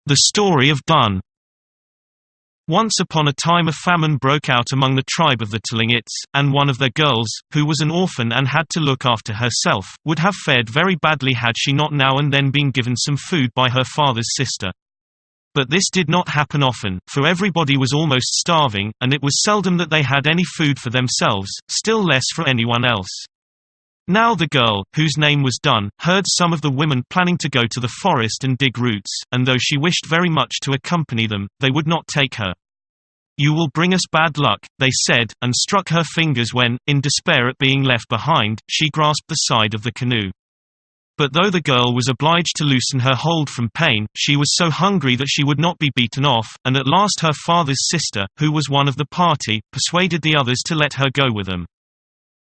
The story of Dun. Once upon a time a famine broke out among the tribe of the Tlingits, and one of their girls, who was an orphan and had to look after herself, would have fared very badly had she not now and then been given some food by her father's sister. But this did not happen often, for everybody was almost starving, and it was seldom that they had any food for themselves, still less for anyone else. Now the girl, whose name was Dun, heard some of the women planning to go to the forest and dig roots, and though she wished very much to accompany them, they would not take her. "You will bring us bad luck," they said, and struck her fingers when, in despair at being left behind, she grasped the side of the canoe. But though the girl was obliged to loosen her hold from pain, she was so hungry that she would not be beaten off, and at last her father's sister, who was one of the party, persuaded the others to let her go with them.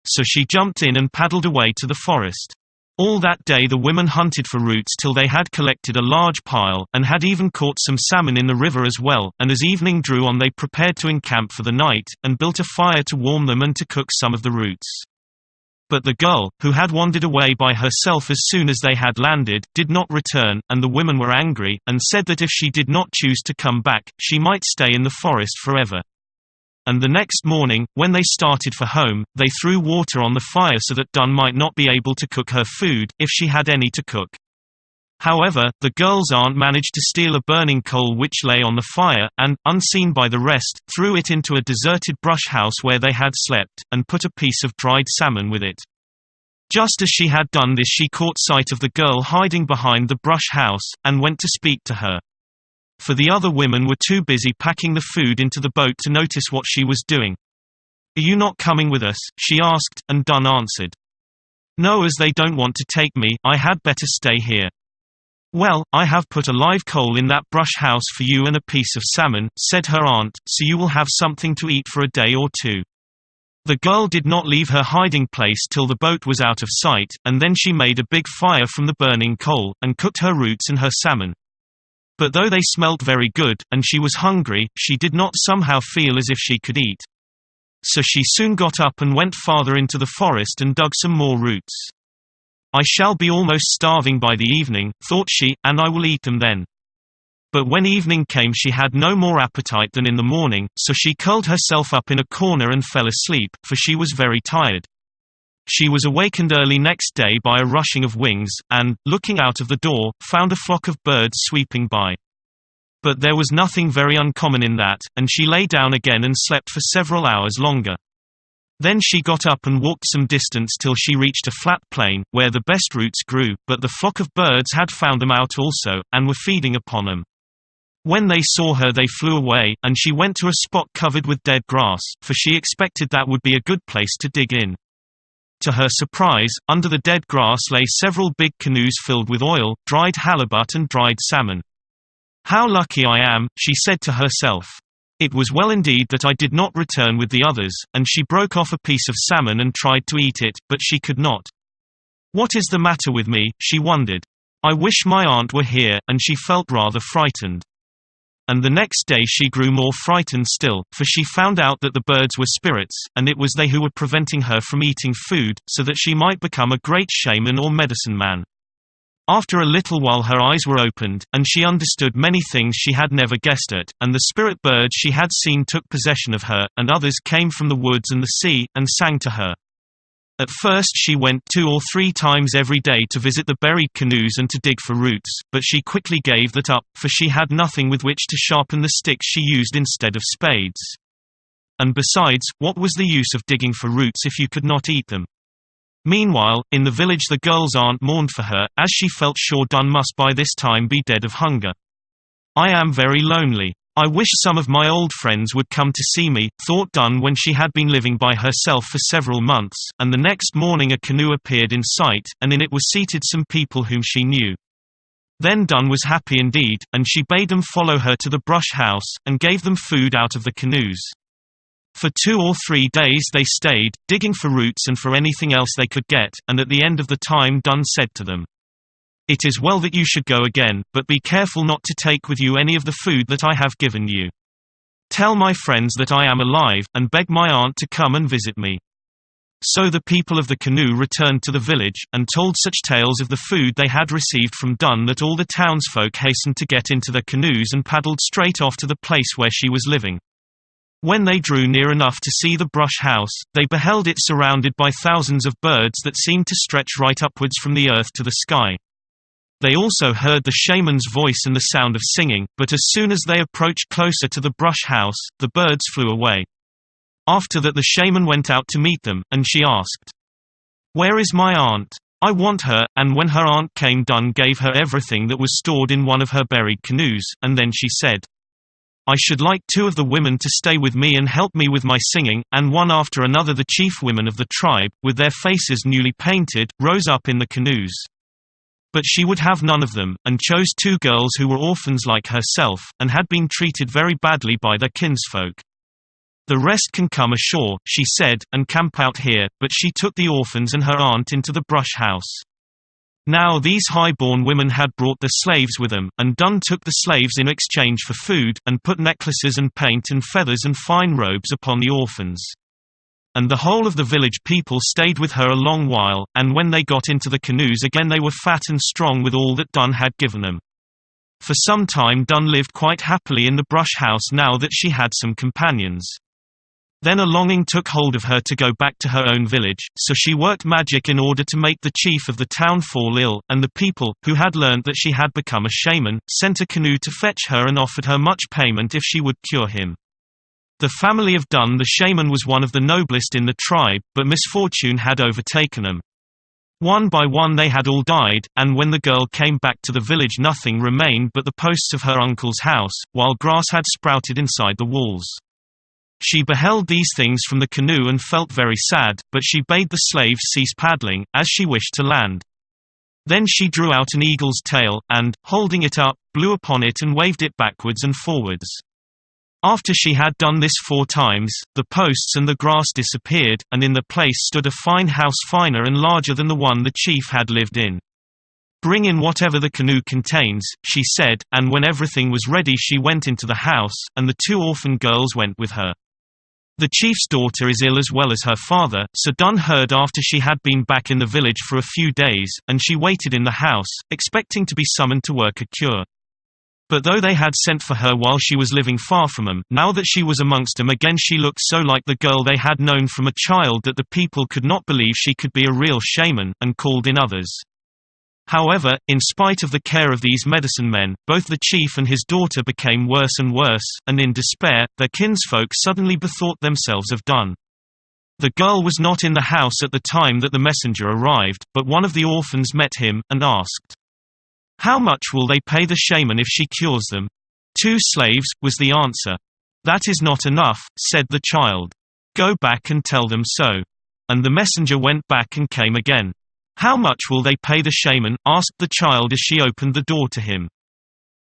So she jumped in and paddled away to the forest. All that day the women hunted for roots till they had collected a large pile, and had even caught some salmon in the river as well, and as evening drew on they prepared to encamp for the night, and built a fire to warm them and to cook some of the roots. But the girl, who had wandered away by herself as soon as they had landed, did not return, and the women were angry, and said that if she did not choose to come back, she might stay in the forest forever. And the next morning, when they started for home, they threw water on the fire so that Dun might not be able to cook her food, if she had any to cook. However, the girl's aunt managed to steal a burning coal which lay on the fire, and, unseen by the rest, threw it into a deserted brush house where they had slept, and put a piece of dried salmon with it. Just as she had done this she caught sight of the girl hiding behind the brush house, and went to speak to her. For the other women were too busy packing the food into the boat to notice what she was doing. "Are you not coming with us?" she asked, and Dun answered, "No, as they don't want to take me, I had better stay here." "Well, I have put a live coal in that brush house for you and a piece of salmon," said her aunt, "so you will have something to eat for a day or two." The girl did not leave her hiding place till the boat was out of sight, and then she made a big fire from the burning coal, and cooked her roots and her salmon. But though they smelt very good, and she was hungry, she did not somehow feel as if she could eat. So she soon got up and went farther into the forest and dug some more roots. "I shall be almost starving by the evening," thought she, "and I will eat them then." But when evening came she had no more appetite than in the morning, so she curled herself up in a corner and fell asleep, for she was very tired. She was awakened early next day by a rushing of wings, and, looking out of the door, found a flock of birds sweeping by. But there was nothing very uncommon in that, and she lay down again and slept for several hours longer. Then she got up and walked some distance till she reached a flat plain, where the best roots grew, but the flock of birds had found them out also, and were feeding upon them. When they saw her they flew away, and she went to a spot covered with dead grass, for she expected that would be a good place to dig in. To her surprise, under the dead grass lay several big canoes filled with oil, dried halibut and dried salmon. "How lucky I am," she said to herself. "It was well indeed that I did not return with the others," and she broke off a piece of salmon and tried to eat it, but she could not. "What is the matter with me?" she wondered. "I wish my aunt were here," and she felt rather frightened. And the next day she grew more frightened still, for she found out that the birds were spirits, and it was they who were preventing her from eating food, so that she might become a great shaman or medicine man. After a little while her eyes were opened, and she understood many things she had never guessed at, and the spirit birds she had seen took possession of her, and others came from the woods and the sea, and sang to her. At first she went 2 or 3 times every day to visit the buried canoes and to dig for roots, but she quickly gave that up, for she had nothing with which to sharpen the sticks she used instead of spades. And besides, what was the use of digging for roots if you could not eat them? Meanwhile, in the village the girl's aunt mourned for her, as she felt sure Dun must by this time be dead of hunger. "I am very lonely. I wish some of my old friends would come to see me," thought Dun when she had been living by herself for several months, and the next morning a canoe appeared in sight, and in it were seated some people whom she knew. Then Dun was happy indeed, and she bade them follow her to the brush house, and gave them food out of the canoes. For 2 or 3 days they stayed, digging for roots and for anything else they could get, and at the end of the time Dun said to them, "It is well that you should go again, but be careful not to take with you any of the food that I have given you. Tell my friends that I am alive, and beg my aunt to come and visit me." So the people of the canoe returned to the village, and told such tales of the food they had received from Dun that all the townsfolk hastened to get into their canoes and paddled straight off to the place where she was living. When they drew near enough to see the brush house, they beheld it surrounded by thousands of birds that seemed to stretch right upwards from the earth to the sky. They also heard the shaman's voice and the sound of singing, but as soon as they approached closer to the brush house, the birds flew away. After that the shaman went out to meet them, and she asked, "Where is my aunt? I want her," and when her aunt came Dun gave her everything that was stored in one of her buried canoes, and then she said, "I should like 2 of the women to stay with me and help me with my singing," and one after another the chief women of the tribe, with their faces newly painted, rose up in the canoes. But she would have none of them, and chose 2 girls who were orphans like herself, and had been treated very badly by their kinsfolk. "The rest can come ashore," she said, "and camp out here," but she took the orphans and her aunt into the brush house. Now these high-born women had brought their slaves with them, and Dun took the slaves in exchange for food, and put necklaces and paint and feathers and fine robes upon the orphans. And the whole of the village people stayed with her a long while, and when they got into the canoes again they were fat and strong with all that Dun had given them. For some time Dun lived quite happily in the brush house now that she had some companions. Then a longing took hold of her to go back to her own village, so she worked magic in order to make the chief of the town fall ill, and the people, who had learned that she had become a shaman, sent a canoe to fetch her and offered her much payment if she would cure him. The family of Dun the shaman was one of the noblest in the tribe, but misfortune had overtaken them. One by one they had all died, and when the girl came back to the village nothing remained but the posts of her uncle's house, while grass had sprouted inside the walls. She beheld these things from the canoe and felt very sad, but she bade the slaves cease paddling, as she wished to land. Then she drew out an eagle's tail, and, holding it up, blew upon it and waved it backwards and forwards. After she had done this 4 times, the posts and the grass disappeared, and in the place stood a fine house finer and larger than the one the chief had lived in. "Bring in whatever the canoe contains," she said, and when everything was ready she went into the house, and the 2 orphan girls went with her. The chief's daughter is ill as well as her father, so Dun heard after she had been back in the village for a few days, and she waited in the house, expecting to be summoned to work a cure. But though they had sent for her while she was living far from them, now that she was amongst them again she looked so like the girl they had known from a child that the people could not believe she could be a real shaman, and called in others. However, in spite of the care of these medicine men, both the chief and his daughter became worse and worse, and in despair, their kinsfolk suddenly bethought themselves of Dun. The girl was not in the house at the time that the messenger arrived, but one of the orphans met him, and asked, "How much will they pay the shaman if she cures them?" 2 slaves, was the answer. "That is not enough," said the child. "Go back and tell them so." And the messenger went back and came again. "How much will they pay the shaman?" asked the child as she opened the door to him.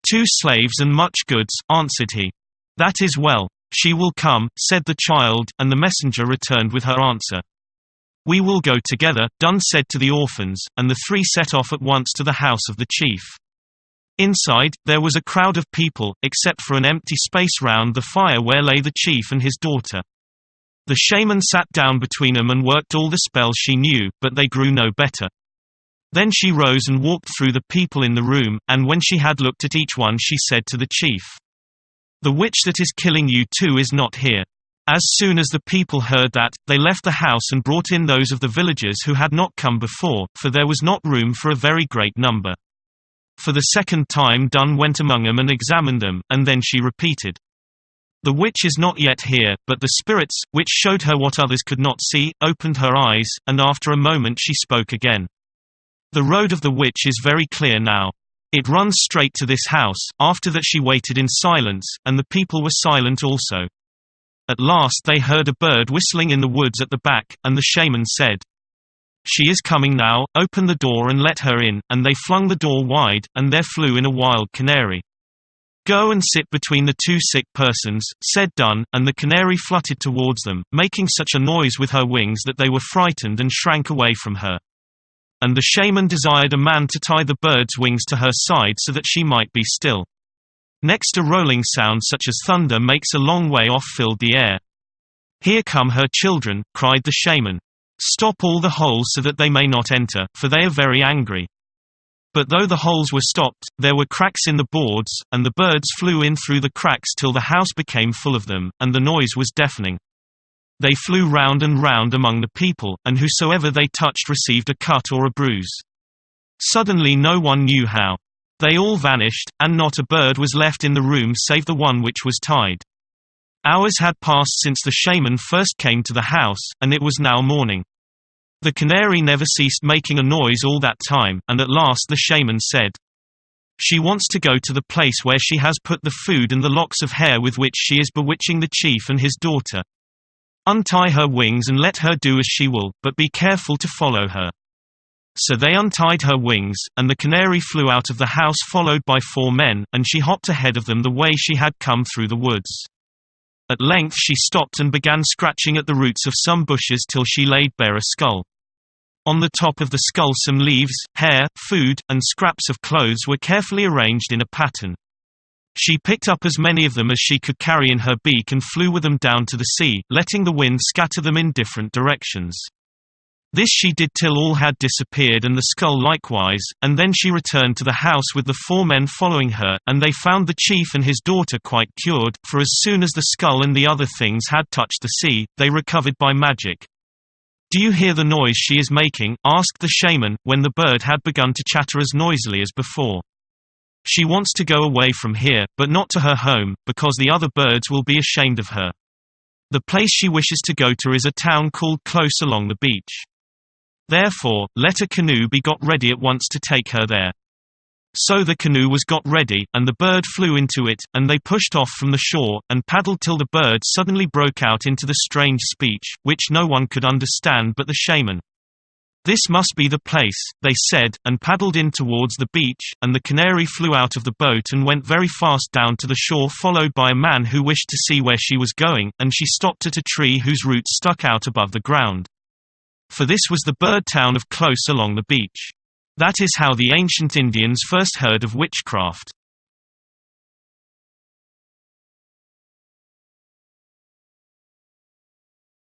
2 slaves and much goods, answered he. "That is well. She will come," said the child, and the messenger returned with her answer. "We will go together," Dun said to the orphans, and the 3 set off at once to the house of the chief. Inside, there was a crowd of people, except for an empty space round the fire where lay the chief and his daughter. The shaman sat down between them and worked all the spells she knew, but they grew no better. Then she rose and walked through the people in the room, and when she had looked at each one she said to the chief, "The witch that is killing you 2 is not here." As soon as the people heard that, they left the house and brought in those of the villagers who had not come before, for there was not room for a very great number. For the 2nd time Dun went among them and examined them, and then she repeated, "The witch is not yet here," but the spirits, which showed her what others could not see, opened her eyes, and after a moment she spoke again. "The road of the witch is very clear now. It runs straight to this house." After that she waited in silence, and the people were silent also. At last they heard a bird whistling in the woods at the back, and the shaman said, "She is coming now, open the door and let her in," and they flung the door wide, and there flew in a wild canary. "Go and sit between the 2 sick persons," said Dun, and the canary fluttered towards them, making such a noise with her wings that they were frightened and shrank away from her. And the shaman desired a man to tie the bird's wings to her side so that she might be still. Next a rolling sound such as thunder makes a long way off filled the air. "Here come her children," cried the shaman. Stop all the holes so that they may not enter, for they are very angry." But though the holes were stopped, there were cracks in the boards, and the birds flew in through the cracks till the house became full of them, and the noise was deafening. They flew round and round among the people, and whosoever they touched received a cut or a bruise. Suddenly no one knew how. They all vanished, and not a bird was left in the room save the one which was tied. Hours had passed since the shaman first came to the house, and it was now morning. The canary never ceased making a noise all that time, and at last the shaman said, "She wants to go to the place where she has put the food and the locks of hair with which she is bewitching the chief and his daughter. Untie her wings and let her do as she will, but be careful to follow her." So they untied her wings, and the canary flew out of the house followed by 4 men, and she hopped ahead of them the way she had come through the woods. At length she stopped and began scratching at the roots of some bushes till she laid bare a skull. On the top of the skull some leaves, hair, food, and scraps of clothes were carefully arranged in a pattern. She picked up as many of them as she could carry in her beak and flew with them down to the sea, letting the wind scatter them in different directions. This she did till all had disappeared and the skull likewise, and then she returned to the house with the 4 men following her, and they found the chief and his daughter quite cured, for as soon as the skull and the other things had touched the sea, they recovered by magic. "Do you hear the noise she is making?" asked the shaman, when the bird had begun to chatter as noisily as before. "She wants to go away from here, but not to her home, because the other birds will be ashamed of her. The place she wishes to go to is a town called Close along the beach. Therefore, let a canoe be got ready at once to take her there." So the canoe was got ready, and the bird flew into it, and they pushed off from the shore, and paddled till the bird suddenly broke out into the strange speech, which no one could understand but the shaman. "This must be the place," they said, and paddled in towards the beach, and the canary flew out of the boat and went very fast down to the shore followed by a man who wished to see where she was going, and she stopped at a tree whose roots stuck out above the ground. For this was the bird town of Close along the beach. That is how the ancient Indians first heard of witchcraft.